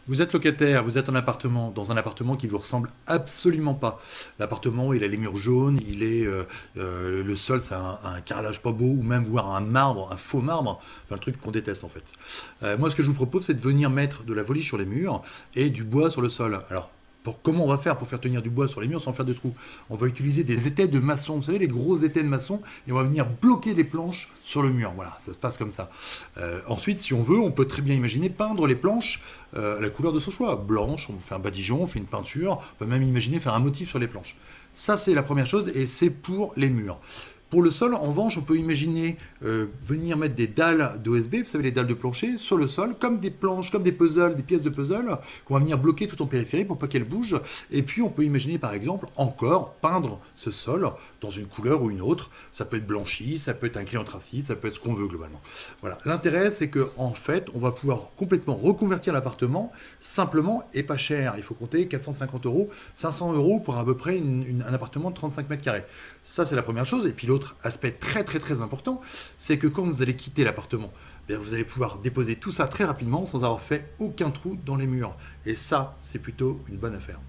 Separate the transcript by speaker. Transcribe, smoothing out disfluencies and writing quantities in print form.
Speaker 1: Vous êtes locataire, vous êtes en appartement, dans un appartement qui vous ressemble absolument pas. L'appartement, il a les murs jaunes, le sol, c'est un carrelage pas beau, ou même voire un marbre, un faux marbre, enfin le truc qu'on déteste en fait. Moi, ce que je vous propose, c'est de venir mettre de la volie sur les murs et du bois sur le sol. Alors, comment on va faire pour faire tenir du bois sur les murs sans faire de trous? On va utiliser des étais de maçon, vous savez, les gros étais de maçon, et on va venir bloquer les planches sur le mur. Voilà, ça se passe comme ça. Ensuite, si on veut, on peut très bien imaginer peindre les planches à la couleur de son choix. Blanche, on fait un badigeon, on fait une peinture, on peut même imaginer faire un motif sur les planches. Ça, c'est la première chose, et c'est pour les murs. Pour le sol, en revanche, on peut imaginer venir mettre des dalles d'OSB, vous savez, les dalles de plancher, sur le sol, comme des planches, comme des puzzles, des pièces de puzzle, qu'on va venir bloquer tout en périphérie pour pas qu'elles bougent. Et puis, on peut imaginer, par exemple, encore peindre ce sol dans une couleur ou une autre. Ça peut être blanchi, ça peut être un gris anthracite, ça peut être ce qu'on veut globalement. Voilà. L'intérêt, c'est que en fait, on va pouvoir complètement reconvertir l'appartement simplement et pas cher. Il faut compter 450 euros, 500 euros pour à peu près un appartement de 35 mètres carrés. Ça, c'est la première chose. Et puis l'autre aspect très très très important, c'est que quand vous allez quitter l'appartement, bien, vous allez pouvoir déposer tout ça très rapidement sans avoir fait aucun trou dans les murs. Et ça, c'est plutôt une bonne affaire.